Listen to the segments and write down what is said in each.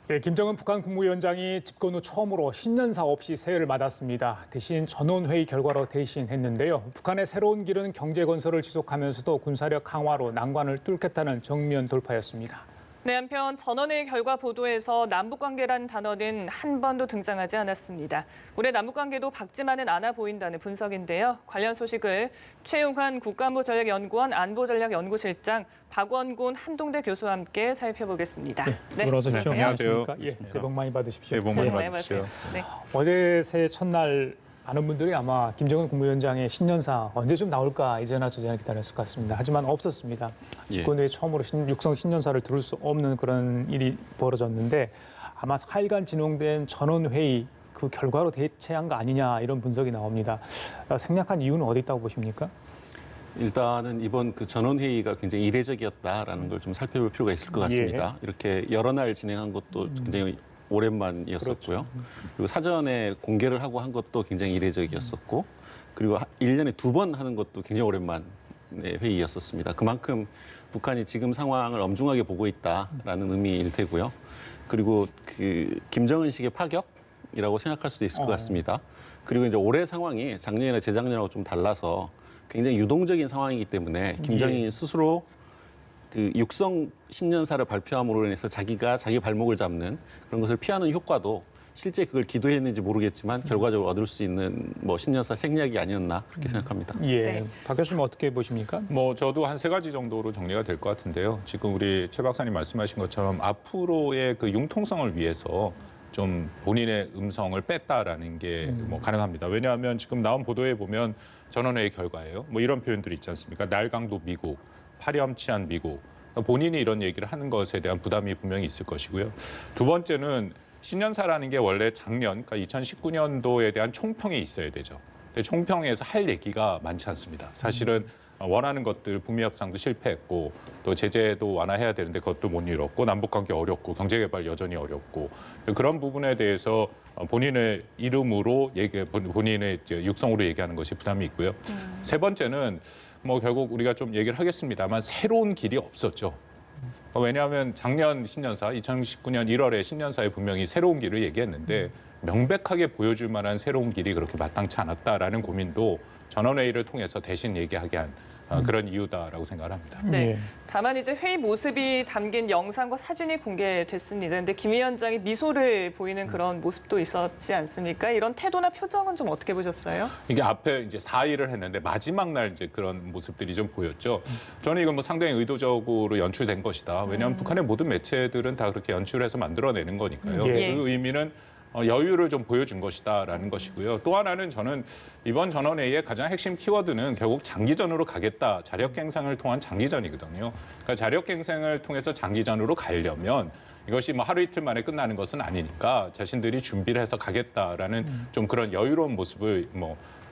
네, 김정은 북한 국무위원장이 집권 후 처음으로 신년사 없이 새해를 맞았습니다. 대신 전원회의 결과로 대신했는데요. 북한의 새로운 길은 경제 건설을 지속하면서도 군사력 강화로 난관을 뚫겠다는 정면 돌파였습니다. 네, 한편 전원회의 결과 보도에서 남북관계라는 단어는 한 번도 등장하지 않았습니다. 올해 남북관계도 밝지만은 않아 보인다는 분석인데요. 관련 소식을 최용환 국가안보전략연구원 안보전략연구실장, 박원곤 한동대 교수와 함께 살펴보겠습니다. 네, 어서 오십시오. 안녕하세요. 예, 새해 복 많이 받으십시오. 새해 복 많이 받으십시오. 네. 어제 새해 첫날 많은 분들이 아마 김정은 국무위원장의 신년사 언제쯤 나올까 이제나 저제나 기다렸을 것 같습니다. 하지만 없었습니다. 집권 후에 처음으로 육성 신년사를 들을 수 없는 그런 일이 벌어졌는데 아마 4일간 진행된 전원회의 그 결과로 대체한 거 아니냐 이런 분석이 나옵니다. 생략한 이유는 어디 있다고 보십니까? 일단은 이번 그 전원회의가 굉장히 이례적이었다라는 걸 좀 살펴볼 필요가 있을 것 같습니다. 이렇게 여러 날 진행한 것도 굉장히 오랜만이었었고요. 그리고 사전에 공개를 하고 한 것도 굉장히 이례적이었었고, 그리고 1년에 2번 하는 것도 굉장히 오랜만의 회의였었습니다. 그만큼 북한이 지금 상황을 엄중하게 보고 있다라는 의미일 테고요. 그리고 그 김정은식의 파격이라고 생각할 수도 있을 것 같습니다. 그리고 이제 올해 상황이 작년이나 재작년하고 좀 달라서 굉장히 유동적인 상황이기 때문에 김정은이 스스로 그 육성 신년사를 발표함으로 인해서 자기가 자기 발목을 잡는 그런 것을 피하는 효과도 실제 그걸 기도했는지 모르겠지만 결과적으로 얻을 수 있는 뭐 신년사 생략이 아니었나 그렇게 생각합니다. 예, 네. 박 교수님 어떻게 보십니까? 저도 한 3가지 정도로 정리가 될 것 같은데요. 지금 우리 최 박사님 말씀하신 것처럼 앞으로의 그 융통성을 위해서 좀 본인의 음성을 뺐다라는 게 가능합니다. 왜냐하면 지금 나온 보도에 보면 전원회의 결과예요. 이런 표현들이 있지 않습니까? 날강도 미국, 파렴치한 미국. 본인이 이런 얘기를 하는 것에 대한 부담이 분명히 있을 것이고요. 두 번째는 신년사라는 게 원래 작년, 그러니까 2019년도에 대한 총평이 있어야 되죠. 근데 총평에서 할 얘기가 많지 않습니다. 사실은 원하는 것들 북미 협상도 실패했고 또 제재도 완화해야 되는데 그것도 못 이뤘고 남북관계 어렵고 경제개발 여전히 어렵고 그런 부분에 대해서 본인의 이름으로 본인의 육성으로 얘기하는 것이 부담이 있고요. 세 번째는 결국 우리가 좀 얘기를 하겠습니다만 새로운 길이 없었죠. 왜냐하면 작년 신년사 2019년 1월에 신년사에 분명히 새로운 길을 얘기했는데 명백하게 보여줄 만한 새로운 길이 그렇게 마땅치 않았다라는 고민도 전원회의를 통해서 대신 얘기하게 한 그런 이유다라고 생각을 합니다. 네. 예. 다만 이제 회의 모습이 담긴 영상과 사진이 공개됐습니다. 그런데 김 위원장이 미소를 보이는 그런 모습도 있었지 않습니까? 이런 태도나 표정은 좀 어떻게 보셨어요? 이게 앞에 이제 4일을 했는데 마지막 날 이제 그런 모습들이 좀 보였죠. 저는 이건 상당히 의도적으로 연출된 것이다. 왜냐하면 북한의 모든 매체들은 다 그렇게 연출해서 만들어내는 거니까요. 예. 그 의미는 여유를 좀 보여준 것이다라는 것이고요. 또 하나는 저는 이번 전원회의의 가장 핵심 키워드는 결국 장기전으로 가겠다. 자력갱생을 통한 장기전이거든요. 그러니까 자력갱생을 통해서 장기전으로 가려면 이것이 하루 이틀 만에 끝나는 것은 아니니까 자신들이 준비를 해서 가겠다라는 좀 그런 여유로운 모습을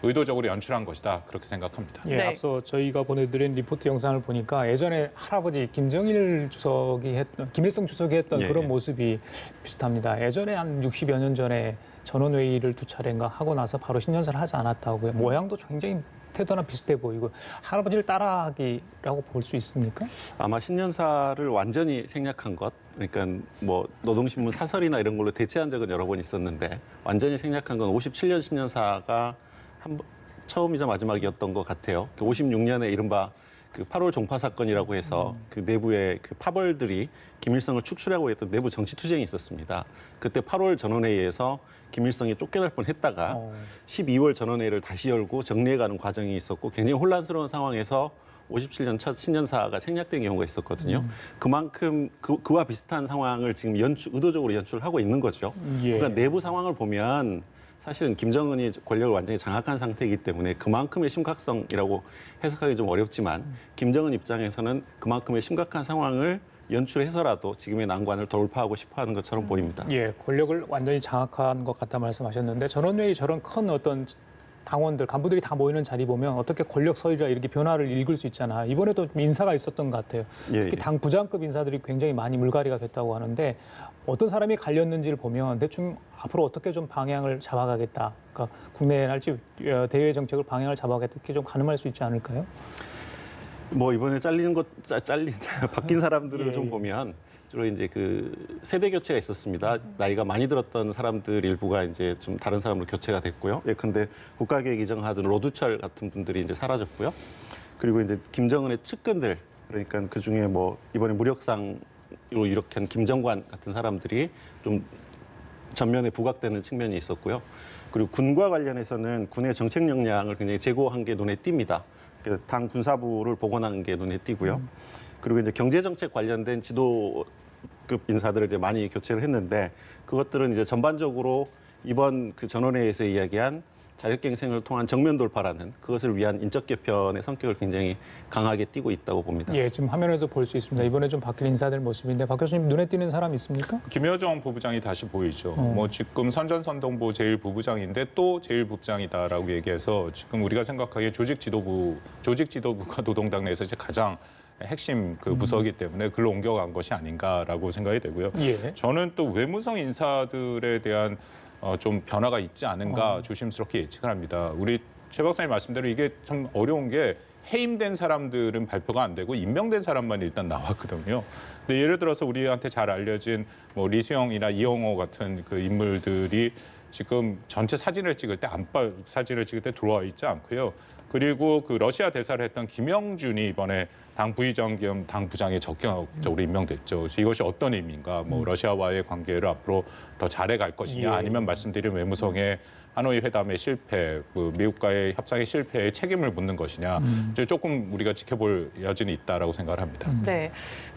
의도적으로 연출한 것이다. 그렇게 생각합니다. 예, 네. 앞서 저희가 보내드린 리포트 영상을 보니까 예전에 할아버지 김일성 주석이 했던 예, 그런 예. 모습이 비슷합니다. 예전에 한 60여 년 전에 전원회의를 2차례인가 하고 나서 바로 신년사를 하지 않았다고요. 모양도 굉장히 태도나 비슷해 보이고 할아버지를 따라하기라고 볼 수 있습니까? 아마 신년사를 완전히 생략한 것, 그러니까 노동신문 사설이나 이런 걸로 대체한 적은 여러 번 있었는데 완전히 생략한 건 57년 신년사가 처음이자 마지막이었던 것 같아요. 56년에 이른바 그 8월 종파 사건이라고 해서 그 내부의 그 파벌들이 김일성을 축출하고 했던 내부 정치 투쟁이 있었습니다. 그때 8월 전원회의에서 김일성이 쫓겨날 뻔했다가 12월 전원회의를 다시 열고 정리해가는 과정이 있었고 굉장히 혼란스러운 상황에서 57년 첫 신년사가 생략된 경우가 있었거든요. 그만큼 그와 비슷한 상황을 지금 의도적으로 연출하고 있는 거죠. 예. 그러니까 내부 상황을 보면 사실은 김정은이 권력을 완전히 장악한 상태이기 때문에 그만큼의 심각성이라고 해석하기 좀 어렵지만 김정은 입장에서는 그만큼의 심각한 상황을 연출해서라도 지금의 난관을 돌파하고 싶어하는 것처럼 보입니다. 예, 권력을 완전히 장악한 것 같다 말씀하셨는데 전원회의 저런 큰 어떤 당원들, 간부들이 다 모이는 자리 보면 어떻게 권력 서열이라 이렇게 변화를 읽을 수 있잖아요. 이번에도 좀 인사가 있었던 것 같아요. 특히 당 부장급 인사들이 굉장히 많이 물갈이가 됐다고 하는데 어떤 사람이 갈렸는지를 보면 대충 앞으로 어떻게 좀 방향을 잡아가겠다. 그러니까 국내에 할지 대외 정책을 방향을 잡아가겠다. 이렇게 좀 가늠할 수 있지 않을까요? 이번에 바뀐 사람들을 예, 좀 예. 보면 주로 이제 그 세대 교체가 있었습니다. 나이가 많이 들었던 사람들 일부가 이제 좀 다른 사람으로 교체가 됐고요. 예컨대 국가계획 이정하던 로두철 같은 분들이 이제 사라졌고요. 그리고 이제 김정은의 측근들, 그러니까 그 중에 뭐 이번에 무력상으로 이렇게 한 김정관 같은 사람들이 좀 전면에 부각되는 측면이 있었고요. 그리고 군과 관련해서는 군의 정책 역량을 굉장히 제고한 게 눈에 띕니다. 당 군사부를 복원한 게 눈에 띄고요. 그리고 이제 경제정책 관련된 지도급 인사들을 이제 많이 교체를 했는데 그것들은 이제 전반적으로 이번 그 전원회의에서 이야기한 자력갱생을 통한 정면 돌파라는 그것을 위한 인적 개편의 성격을 굉장히 강하게 띠고 있다고 봅니다. 예, 지금 화면에도 볼 수 있습니다. 이번에 좀 바뀐 인사들 모습인데 박 교수님 눈에 띄는 사람 있습니까? 김여정 부부장이 다시 보이죠. 뭐 지금 선전선동부 제1부부장인데 또 제1부부장이다라고 얘기해서 지금 우리가 생각하기에 조직지도부가 노동당 내에서 이제 가장 핵심 그 부서이기 때문에 글로 옮겨간 것이 아닌가라고 생각이 되고요. 예. 저는 또 외무성 인사들에 대한 좀 변화가 있지 않은가 조심스럽게 예측을 합니다. 우리 최 박사님 말씀대로 이게 참 어려운 게 해임된 사람들은 발표가 안 되고 임명된 사람만 일단 나왔거든요. 근데 예를 들어서 우리한테 잘 알려진 뭐 리수영이나 이영호 같은 그 인물들이 지금 전체 사진을 찍을 때 안방 사진을 찍을 때 들어와 있지 않고요. 그리고 그 러시아 대사를 했던 김영준이 이번에 당 부의장 겸 당 부장에 적격적으로 임명됐죠. 그래서 이것이 어떤 의미인가? 뭐 러시아와의 관계를 앞으로 더 잘해갈 것이냐, 예. 아니면 말씀드린 외무성의 하노이 회담의 실패, 그 미국과의 협상의 실패에 책임을 묻는 것이냐, 이제 조금 우리가 지켜볼 여지는 있다라고 생각을 합니다. 네,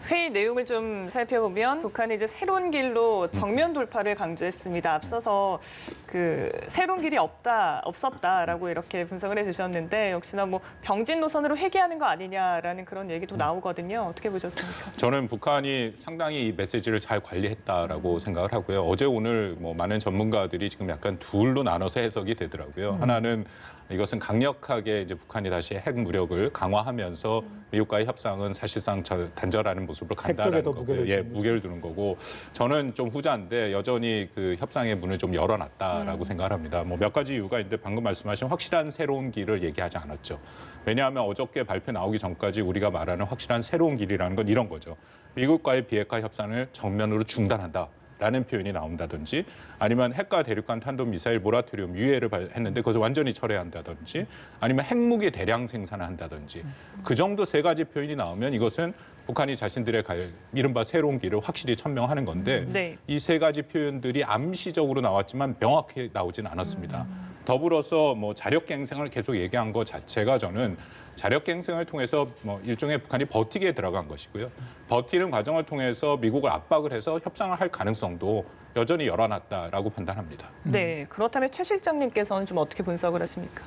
회의 내용을 좀 살펴보면 북한이 이제 새로운 길로 정면 돌파를 강조했습니다. 앞서서 그 새로운 길이 없었다라고 이렇게 분석을 해주셨는데 역시나 뭐 병진 노선으로 회귀하는 거 아니냐라는 그런 얘기도 나오거든요. 어떻게 보셨습니까? 저는 북한이 상당히 이 메시지를 잘 관리했다라고 생각을 하고요. 어제 오늘 뭐 많은 전문가들이 지금 약간 둘로 나눠서 해석이 되더라고요. 하나는 이것은 강력하게 이제 북한이 다시 핵 무력을 강화하면서 미국과의 협상은 사실상 단절하는 모습으로 간다는 핵쪽에도 거고요. 무게를 예, 두는 무게를 두는 거고 저는 좀 후자인데 여전히 그 협상의 문을 좀 열어놨다라고 생각을 합니다. 뭐 몇 가지 이유가 있는데 방금 말씀하신 확실한 새로운 길을 얘기하지 않았죠. 왜냐하면 어저께 발표 나오기 전까지 우리가 말하는 확실한 새로운 길이라는 건 이런 거죠. 미국과의 비핵화 협상을 정면으로 중단한다. 라는 표현이 나온다든지 아니면 핵과 대륙간 탄도미사일 모라토리움 유예를 했는데 그것을 완전히 철회한다든지 아니면 핵무기 대량 생산을 한다든지 그 정도 세 가지 표현이 나오면 이것은 북한이 자신들의 갈 이른바 새로운 길을 확실히 천명하는 건데 네. 이 세 가지 표현들이 암시적으로 나왔지만 명확히 나오지는 않았습니다. 더불어서 뭐 자력갱생을 계속 얘기한 것 자체가 저는 자력갱생을 통해서 뭐 일종의 북한이 버티기에 들어간 것이고요. 버티는 과정을 통해서 미국을 압박을 해서 협상을 할 가능성도 여전히 열어놨다라고 판단합니다. 네, 그렇다면 최 실장님께서는 좀 어떻게 분석을 하십니까?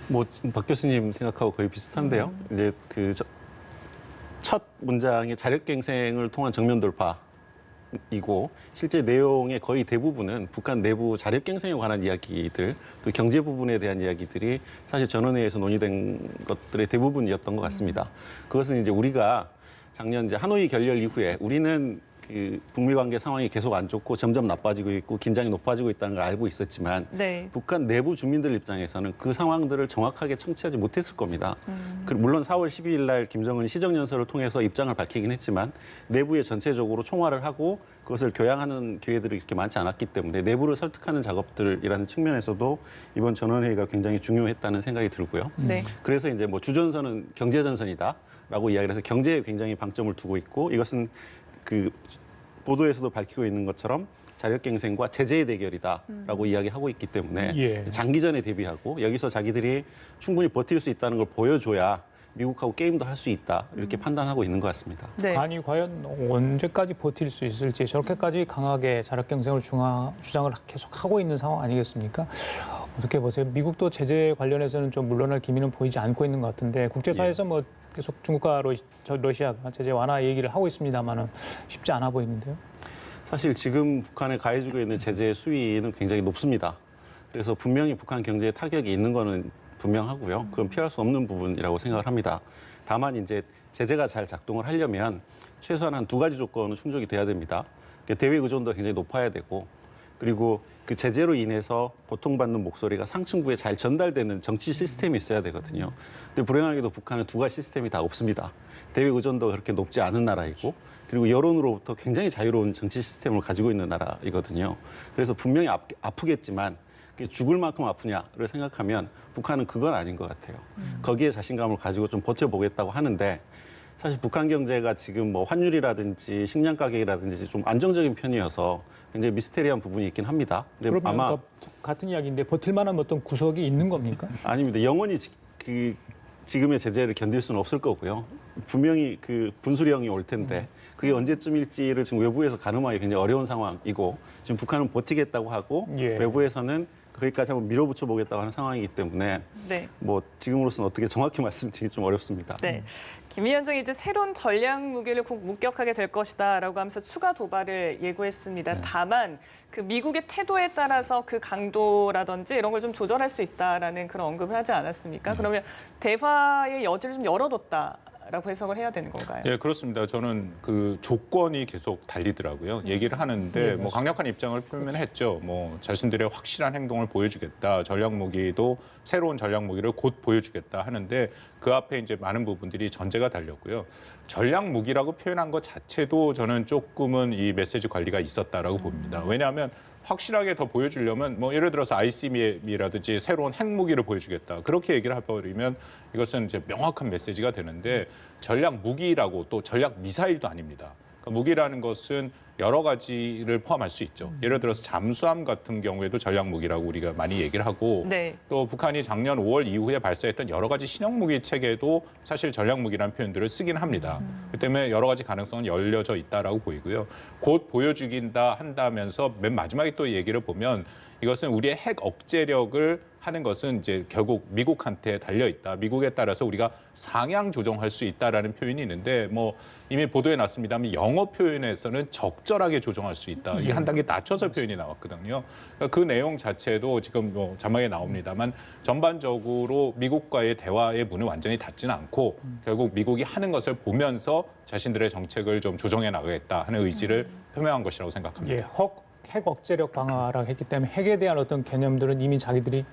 뭐 박 교수님 생각하고 거의 비슷한데요. 이제 그 첫 문장의 자력갱생을 통한 정면 돌파이고 실제 내용의 거의 대부분은 북한 내부 자력갱생에 관한 이야기들, 그 경제 부분에 대한 이야기들이 사실 전원회의에서 논의된 것들의 대부분이었던 것 같습니다. 그것은 이제 우리가 작년 이제 하노이 결렬 이후에 우리는 그 북미 관계 상황이 계속 안 좋고 점점 나빠지고 있고 긴장이 높아지고 있다는 걸 알고 있었지만 네. 북한 내부 주민들 입장에서는 그 상황들을 정확하게 청취하지 못했을 겁니다. 물론 4월 12일 날 김정은이 시정연설을 통해서 입장을 밝히긴 했지만 내부에 전체적으로 총화를 하고 그것을 교양하는 기회들이 그렇게 많지 않았기 때문에 내부를 설득하는 작업들이라는 측면에서도 이번 전원회의가 굉장히 중요했다는 생각이 들고요. 네. 그래서 이제 뭐 주전선은 경제전선이다라고 이야기를 해서 경제에 굉장히 방점을 두고 있고 이것은 그 보도에서도 밝히고 있는 것처럼 자력갱생과 제재의 대결이다라고 이야기하고 있기 때문에 예. 장기전에 대비하고 여기서 자기들이 충분히 버틸 수 있다는 걸 보여줘야 미국하고 게임도 할 수 있다 이렇게 판단하고 있는 것 같습니다. 네. 북한이 과연 언제까지 버틸 수 있을지 저렇게까지 강하게 자력갱생을 주장을 계속 하고 있는 상황 아니겠습니까? 어떻게 보세요? 미국도 제재 관련해서는 좀 물러날 기미는 보이지 않고 있는 것 같은데 국제사회에서 뭐 계속 중국과 러시아가 제재 완화 얘기를 하고 있습니다만은 쉽지 않아 보이는데요. 사실 지금 북한에 가해지고 있는 제재의 수위는 굉장히 높습니다. 그래서 분명히 북한 경제에 타격이 있는 거는 분명하고요. 그건 피할 수 없는 부분이라고 생각을 합니다. 다만 이제 제재가 잘 작동을 하려면 최소한 한 두 가지 조건은 충족이 돼야 됩니다. 대외 의존도가 굉장히 높아야 되고 그리고 그 제재로 인해서 고통받는 목소리가 상층부에 잘 전달되는 정치 시스템이 있어야 되거든요. 근데 불행하게도 북한은 두 가지 시스템이 다 없습니다. 대외 의존도가 그렇게 높지 않은 나라이고 그리고 여론으로부터 굉장히 자유로운 정치 시스템을 가지고 있는 나라이거든요. 그래서 분명히 아프겠지만 그게 죽을 만큼 아프냐를 생각하면 북한은 그건 아닌 것 같아요. 거기에 자신감을 가지고 좀 버텨보겠다고 하는데 사실 북한 경제가 지금 뭐 환율이라든지 식량 가격이라든지 좀 안정적인 편이어서 굉장히 미스테리한 부분이 있긴 합니다. 근데 그러면 아마 그러니까 같은 이야기인데 버틸 만한 어떤 구석이 있는 겁니까? 아닙니다. 영원히 그 지금의 제재를 견딜 수는 없을 거고요. 분명히 그 분수령이 올 텐데 그게 언제쯤일지를 지금 외부에서 가늠하기 굉장히 어려운 상황이고 지금 북한은 버티겠다고 하고 예. 외부에서는 거기까지 한번 밀어붙여 보겠다고 하는 상황이기 때문에 네. 뭐 지금으로서는 어떻게 정확히 말씀드리기 좀 어렵습니다. 네. 김 위원장이 이제 새로운 전략 무기를 곧 목격하게 될 것이다라고 하면서 추가 도발을 예고했습니다. 다만 그 미국의 태도에 따라서 그 강도라든지 이런 걸 좀 조절할 수 있다라는 그런 언급을 하지 않았습니까? 그러면 대화의 여지를 좀 열어뒀다라고 해석을 해야 되는 건가요? 예, 그렇습니다. 저는 그 조건이 계속 달리더라고요. 얘기를 하는데 뭐 강력한 입장을 표명했죠. 뭐 자신들의 확실한 행동을 보여주겠다. 전략 무기도 새로운 전략 무기를 곧 보여주겠다 하는데 그 앞에 이제 많은 부분들이 전제가 달렸고요. 전략 무기라고 표현한 것 자체도 저는 조금은 이 메시지 관리가 있었다라고 봅니다. 왜냐하면 확실하게 더 보여주려면 뭐 예를 들어서 ICBM이라든지 새로운 핵무기를 보여주겠다. 그렇게 얘기를 해버리면 이것은 이제 명확한 메시지가 되는데 전략 무기라고 또 전략 미사일도 아닙니다. 그러니까 무기라는 것은 여러 가지를 포함할 수 있죠. 예를 들어서 잠수함 같은 경우에도 전략 무기라고 우리가 많이 얘기를 하고 네. 또 북한이 작년 5월 이후에 발사했던 여러 가지 신형 무기 체계도 사실 전략 무기라는 표현들을 쓰긴 합니다. 그 때문에 여러 가지 가능성은 열려져 있다라고 보이고요. 곧 보여주긴다 한다면서 맨 마지막에 또 얘기를 보면 이것은 우리의 핵 억제력을 하는 것은 이제 결국 미국한테 달려 있다. 미국에 따라서 우리가 상향 조정할 수 있다라는 표현이 있는데 뭐 이미 보도에 났습니다만 영어 표현에서는 적절하게 조정할 수 있다. 이게 한 단계 낮춰서 표현이 나왔거든요. 그러니까 그 내용 자체도 지금 뭐 자막에 나옵니다만 전반적으로 미국과의 대화의 문은 완전히 닫지는 않고 결국 미국이 하는 것을 보면서 자신들의 정책을 좀 조정해 나가겠다 하는 의지를 표명한 것이라고 생각합니다. 예, 핵 억제력 강화라고 했기 때문에 핵에 대한 어떤 개념들은 이미 자기들이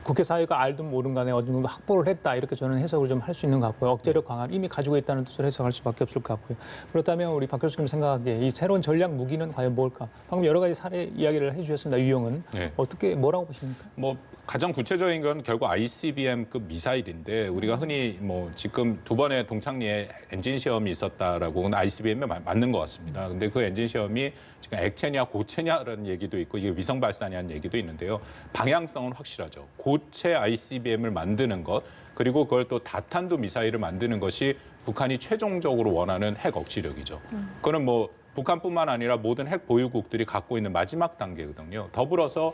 국회 사회가 알든 모르든 간에 어느 정도 확보를 했다 이렇게 저는 해석을 좀 할 수 있는 것 같고요. 억제력 강화를 이미 가지고 있다는 뜻으로 해석할 수밖에 없을 것 같고요. 그렇다면 우리 박 교수님 생각하기에 이 새로운 전략 무기는 과연 뭘까? 방금 여러 가지 사례 이야기를 해주셨습니다. 유형은 네. 어떻게 뭐라고 보십니까? 뭐 가장 구체적인 건 결국 ICBM급 미사일인데 우리가 흔히 뭐 지금 두 번의 동창리에 엔진 시험이 있었다라고는 ICBM에 맞는 것 같습니다. 근데 그 엔진 시험이 지금 액체냐 고체냐라는 얘기도 있고 이게 위성 발사냐는 얘기도 있는데요. 방향성은 확실하죠. 고체 ICBM을 만드는 것 그리고 그걸 또 다탄도 미사일을 만드는 것이 북한이 최종적으로 원하는 핵 억지력이죠. 그거는 뭐 북한뿐만 아니라 모든 핵 보유국들이 갖고 있는 마지막 단계거든요. 더불어서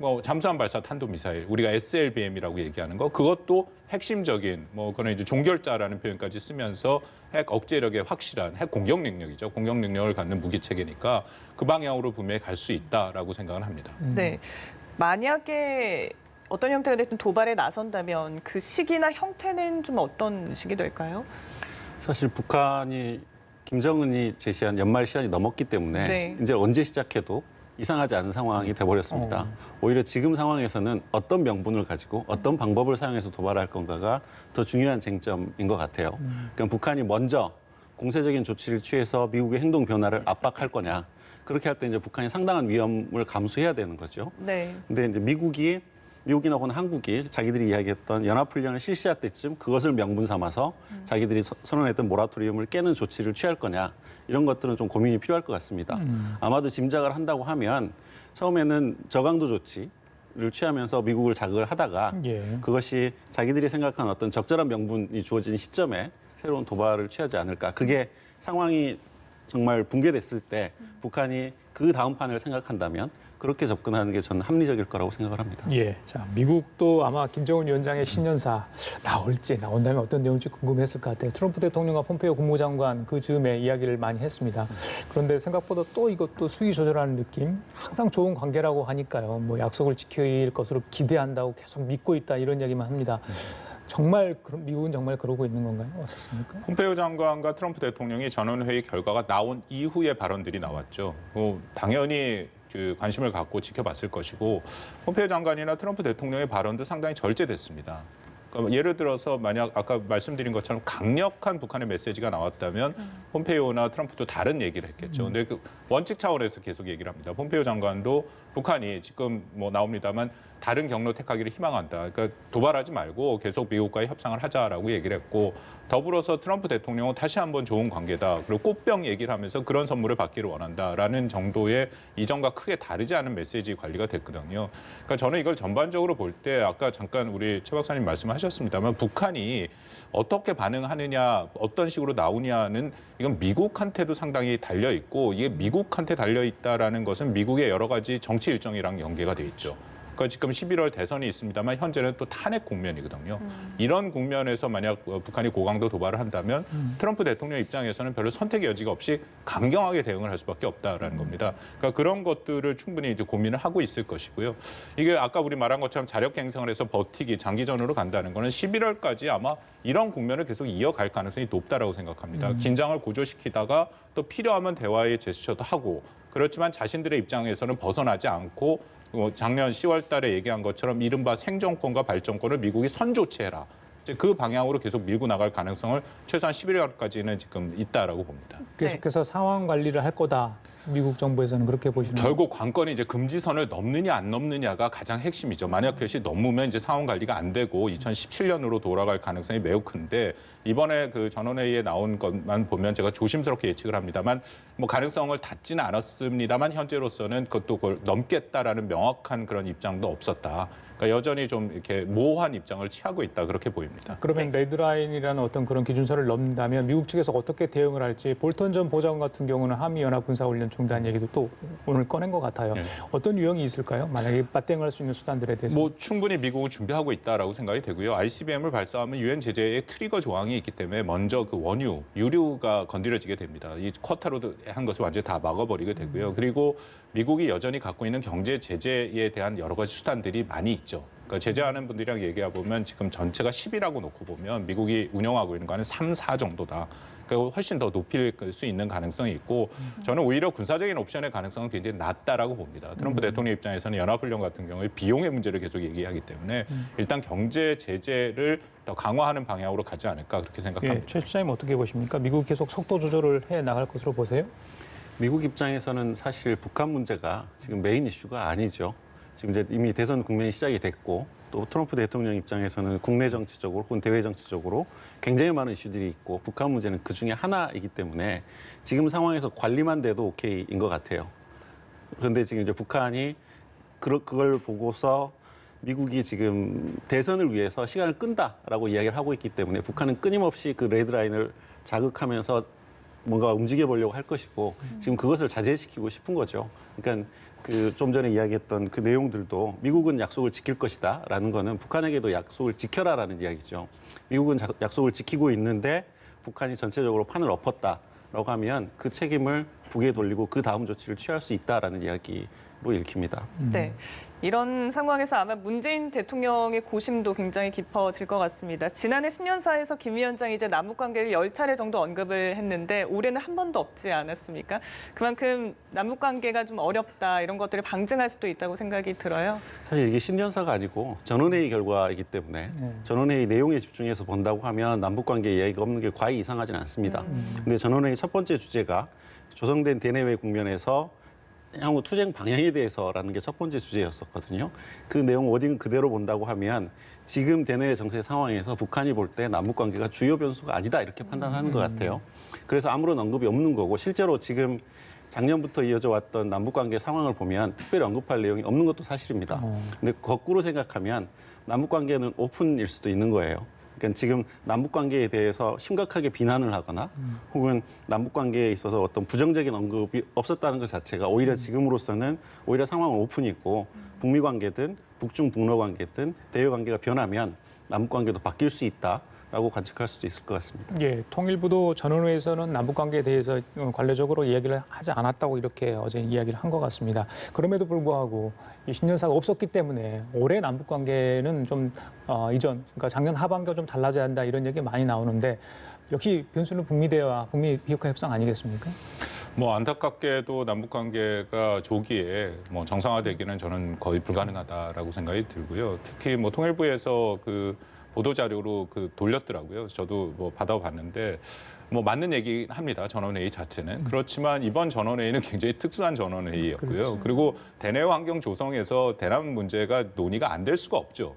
뭐 잠수함 발사 탄도미사일 우리가 SLBM이라고 얘기하는 거 그것도 핵심적인 뭐 그런 이제 종결자라는 표현까지 쓰면서 핵 억제력의 확실한 핵 공격 능력이죠. 공격 능력을 갖는 무기 체계니까 그 방향으로 분명히 갈 수 있다라고 생각을 합니다. 네. 만약에 어떤 형태가 됐든 도발에 나선다면 그 시기나 형태는 좀 어떤 식이 될까요? 사실 북한이 김정은이 제시한 연말 시한이 넘었기 때문에 네. 이제 언제 시작해도 이상하지 않은 상황이 돼버렸습니다. 오히려 지금 상황에서는 어떤 명분을 가지고 어떤 방법을 사용해서 도발할 건가가 더 중요한 쟁점인 것 같아요. 그러니까 북한이 먼저 공세적인 조치를 취해서 미국의 행동 변화를 압박할 거냐. 그렇게 할 때 이제 북한이 상당한 위험을 감수해야 되는 거죠. 네. 근데 이제 미국이나 혹은 한국이 자기들이 이야기했던 연합훈련을 실시할 때쯤 그것을 명분 삼아서 자기들이 선언했던 모라토리움을 깨는 조치를 취할 거냐 이런 것들은 좀 고민이 필요할 것 같습니다. 아마도 짐작을 한다고 하면 처음에는 저강도 조치를 취하면서 미국을 자극을 하다가 예. 그것이 자기들이 생각한 어떤 적절한 명분이 주어진 시점에 새로운 도발을 취하지 않을까. 그게 상황이 정말 붕괴됐을 때 북한이 그 다음 판을 생각한다면 그렇게 접근하는 게 저는 합리적일 거라고 생각을 합니다. 예, 자 미국도 아마 김정은 위원장의 신년사 나온다면 어떤 내용일지 궁금했을 것 같아요. 트럼프 대통령과 폼페이오 국무장관 그 즈음에 이야기를 많이 했습니다. 그런데 생각보다 또 이것도 수위 조절하는 느낌, 항상 좋은 관계라고 하니까요. 뭐 약속을 지킬 것으로 기대한다고 계속 믿고 있다 이런 이야기만 합니다. 정말 미국은 정말 그러고 있는 건가요? 어떻습니까? 폼페이오 장관과 트럼프 대통령이 전원회의 결과가 나온 이후의 발언들이 나왔죠. 당연히 그 관심을 갖고 지켜봤을 것이고 폼페이오 장관이나 트럼프 대통령의 발언도 상당히 절제됐습니다. 그러니까 예를 들어서 만약 아까 말씀드린 것처럼 강력한 북한의 메시지가 나왔다면 폼페이오나 트럼프도 다른 얘기를 했겠죠. 근데 그 원칙 차원에서 계속 얘기를 합니다. 폼페이오 장관도 북한이 지금 뭐 나옵니다만 다른 경로 택하기를 희망한다. 그러니까 도발하지 말고 계속 미국과의 협상을 하자라고 얘기를 했고 더불어서 트럼프 대통령은 다시 한번 좋은 관계다. 그리고 꽃병 얘기를 하면서 그런 선물을 받기를 원한다라는 정도의 이전과 크게 다르지 않은 메시지 관리가 됐거든요. 그러니까 저는 이걸 전반적으로 볼 때 아까 잠깐 우리 최 박사님 말씀하셨습니다만 북한이 어떻게 반응하느냐, 어떤 식으로 나오냐는 이건 미국한테도 상당히 달려 있고 이게 미국한테 달려 있다라는 것은 미국의 여러 가지 정치 일정이랑 연계가 돼 있죠. 그러니까 지금 11월 대선이 있습니다만 현재는 또 탄핵 국면이거든요. 이런 국면에서 만약 북한이 고강도 도발을 한다면 트럼프 대통령 입장에서는 별로 선택의 여지가 없이 강경하게 대응을 할 수밖에 없다라는 겁니다. 그러니까 그런 것들을 충분히 이제 고민을 하고 있을 것이고요. 이게 아까 우리 말한 것처럼 자력 갱생을 해서 버티기 장기전으로 간다는 거는 11월까지 아마 이런 국면을 계속 이어갈 가능성이 높다라고 생각합니다. 긴장을 고조시키다가 또 필요하면 대화의 제스처도 하고 그렇지만 자신들의 입장에서는 벗어나지 않고 작년 10월 달에 얘기한 것처럼 이른바 생존권과 발전권을 미국이 선조치해라. 이제 그 방향으로 계속 밀고 나갈 가능성을 최소한 11월까지는 지금 있다라고 봅니다. 계속해서 상황 관리를 할 거다. 미국 정부에서는 그렇게 보시는 결국 관건이 이제 금지선을 넘느냐 안 넘느냐가 가장 핵심이죠. 만약 그것이 넘으면 이제 상황 관리가 안 되고 2017년으로 돌아갈 가능성이 매우 큰데 이번에 그 전원회의에 나온 것만 보면 제가 조심스럽게 예측을 합니다만 뭐 가능성을 닫지는 않았습니다만 현재로서는 그것도 그걸 넘겠다라는 명확한 그런 입장도 없었다. 그러니까 여전히 좀 이렇게 모호한 입장을 취하고 있다 그렇게 보입니다. 그러면 레드라인이라는 어떤 그런 기준선을 넘는다면 미국 측에서 어떻게 대응을 할지 볼턴 전 보좌관 같은 경우는 한미연합 군사훈련 중단 얘기도 또 오늘 꺼낸 것 같아요. 네. 어떤 유형이 있을까요? 만약에 맞대응할 수 있는 수단들에 대해서. 뭐 충분히 미국은 준비하고 있다라고 생각이 되고요. ICBM을 발사하면 유엔 제재의 트리거 조항이 있기 때문에 먼저 그 원유, 유류가 건드려지게 됩니다. 이 쿼타로도 한 것을 완전히 다 막아버리게 되고요. 그리고 미국이 여전히 갖고 있는 경제 제재에 대한 여러 가지 수단들이 많이 있죠. 그러니까 제재하는 분들이랑 얘기해 보면 지금 전체가 10이라고 놓고 보면 미국이 운영하고 있는 거는 3, 4 정도다. 그러니까 훨씬 더 높일 수 있는 가능성이 있고 저는 오히려 군사적인 옵션의 가능성은 굉장히 낮다라고 봅니다. 트럼프 대통령 입장에서는 연합훈련 같은 경우에 비용의 문제를 계속 얘기하기 때문에 일단 경제 제재를 더 강화하는 방향으로 가지 않을까 그렇게 생각합니다. 예, 최 실장님 어떻게 보십니까? 미국 계속 속도 조절을 해 나갈 것으로 보세요? 미국 입장에서는 사실 북한 문제가 지금 메인 이슈가 아니죠. 지금 이제 이미 대선 국면이 시작이 됐고 또 트럼프 대통령 입장에서는 국내 정치적으로 혹은 대외 정치적으로 굉장히 많은 이슈들이 있고 북한 문제는 그 중에 하나이기 때문에 지금 상황에서 관리만 돼도 오케이인 것 같아요. 그런데 지금 이제 북한이 그걸 보고서 미국이 지금 대선을 위해서 시간을 끈다라고 이야기를 하고 있기 때문에 북한은 끊임없이 그 레드라인을 자극하면서 뭔가 움직여 보려고 할 것이고 지금 그것을 자제시키고 싶은 거죠. 그러니까 그 좀 전에 이야기했던 그 내용들도 미국은 약속을 지킬 것이다라는 거는 북한에게도 약속을 지켜라라는 이야기죠. 미국은 약속을 지키고 있는데 북한이 전체적으로 판을 엎었다라고 하면 그 책임을 북에 돌리고 그 다음 조치를 취할 수 있다라는 이야기로 읽힙니다. 네. 이런 상황에서 아마 문재인 대통령의 고심도 굉장히 깊어질 것 같습니다. 지난해 신년사에서 김 위원장이 이제 남북 관계를 10차례 정도 언급을 했는데 올해는 한 번도 없지 않았습니까? 그만큼 남북 관계가 좀 어렵다 이런 것들을 방증할 수도 있다고 생각이 들어요. 사실 이게 신년사가 아니고 전원회의 결과이기 때문에 전원회의 내용에 집중해서 본다고 하면 남북 관계 이야기가 없는 게 과히 이상하지는 않습니다. 근데 전원회의 첫 번째 주제가 조성된 대내외 국면에서 향후 투쟁 방향에 대해서라는 게 첫 번째 주제였었거든요. 그 내용 워딩 그대로 본다고 하면 지금 대내외 정세 상황에서 북한이 볼 때 남북 관계가 주요 변수가 아니다 이렇게 판단하는 것 같아요. 그래서 아무런 언급이 없는 거고 실제로 지금 작년부터 이어져 왔던 남북 관계 상황을 보면 특별히 언급할 내용이 없는 것도 사실입니다. 근데 거꾸로 생각하면 남북 관계는 오픈일 수도 있는 거예요. 그러니까 지금 남북 관계에 대해서 심각하게 비난을 하거나 혹은 남북 관계에 있어서 어떤 부정적인 언급이 없었다는 것 자체가 오히려 지금으로서는 오히려 상황은 오픈이고 북미 관계든 북중 북러 관계든 대외 관계가 변하면 남북 관계도 바뀔 수 있다라고 관측할 수도 있을 것 같습니다. 예, 통일부도 전원회에서는 남북 관계에 대해서 관례적으로 이야기를 하지 않았다고 이렇게 어제 이야기를 한 것 같습니다. 그럼에도 불구하고 이 신년사가 없었기 때문에 올해 남북 관계는 좀 이전, 그러니까 작년 하반기와 좀 달라져야 한다 이런 얘기 많이 나오는데 역시 변수는 북미 대화, 북미 비핵화 협상 아니겠습니까? 뭐 안타깝게도 남북 관계가 조기에 뭐 정상화되기는 저는 거의 불가능하다라고 생각이 들고요. 특히 뭐 통일부에서 그 보도 자료로 그 돌렸더라고요. 저도 뭐 받아봤는데 뭐 맞는 얘기 합니다. 전원회의 자체는. 그렇지만 이번 전원회의는 굉장히 특수한 전원회의였고요. 그렇죠. 그리고 대내 환경 조성에서 대남 문제가 논의가 안 될 수가 없죠.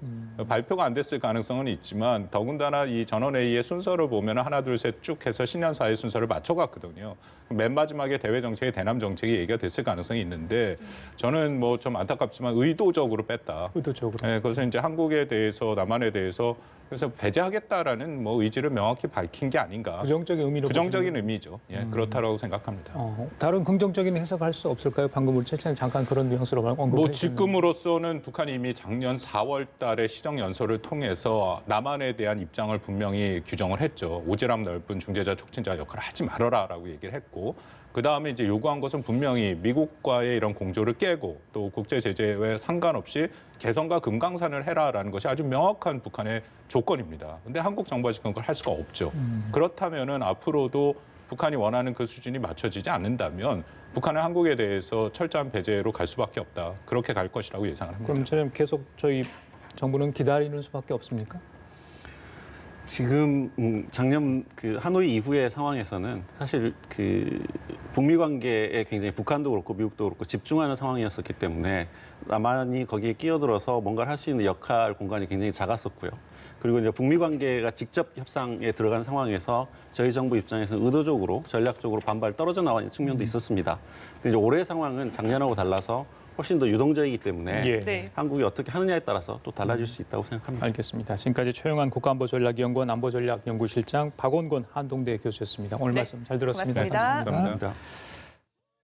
발표가 안 됐을 가능성은 있지만 더군다나 이 전원회의의 순서를 보면 하나, 둘, 셋 쭉 해서 신년사의 순서를 맞춰갔거든요. 맨 마지막에 대외 정책이 대남 정책이 얘기가 됐을 가능성이 있는데 저는 뭐 좀 안타깝지만 의도적으로 뺐다. 의도적으로. 네, 그래서 이제 한국에 대해서 남한에 대해서 그래서 배제하겠다라는 뭐 의지를 명확히 밝힌 게 아닌가. 부정적인 의미로 부정적인 의미죠. 예, 그렇다라고 생각합니다. 다른 긍정적인 해석할 수 없을까요? 방금 우리 최 잠깐 그런 뉘앙스로 언급해 뭐 주셨는데. 지금으로서는 북한이 이미 작년 4월 달에 시정 연설을 통해서 남한에 대한 입장을 분명히 규정을 했죠. 오지랖 넓은 중재자 촉진자 역할을 하지 말아라라고 얘기를 했고 그다음에 이제 요구한 것은 분명히 미국과의 이런 공조를 깨고 또 국제 제재에 상관없이 개성과 금강산을 해라라는 것이 아주 명확한 북한의 조건입니다. 근데 한국 정부가 지금 그걸 할 수가 없죠. 그렇다면은 앞으로도 북한이 원하는 그 수준이 맞춰지지 않는다면 북한은 한국에 대해서 철저한 배제로 갈 수밖에 없다. 그렇게 갈 것이라고 예상을 합니다. 그럼 저는 계속 저희 정부는 기다리는 수밖에 없습니까? 지금 작년 그 하노이 이후의 상황에서는 사실 그 북미 관계에 굉장히 북한도 그렇고 미국도 그렇고 집중하는 상황이었었기 때문에 남한이 거기에 끼어들어서 뭔가를 할 수 있는 역할 공간이 굉장히 작았었고요. 그리고 이제 북미 관계가 직접 협상에 들어간 상황에서 저희 정부 입장에서는 의도적으로 전략적으로 반발 떨어져 나온 측면도 있었습니다. 근데 이제 올해 상황은 작년하고 달라서 훨씬 더 유동적이기 때문에 예. 네. 한국이 어떻게 하느냐에 따라서 또 달라질 수 있다고 생각합니다. 알겠습니다. 지금까지 최영환 국가안보전략연구원 안보전략연구실장 박원곤 한동대 교수였습니다. 오늘 네. 말씀 잘 들었습니다. 고맙습니다. 감사합니다. 감사합니다.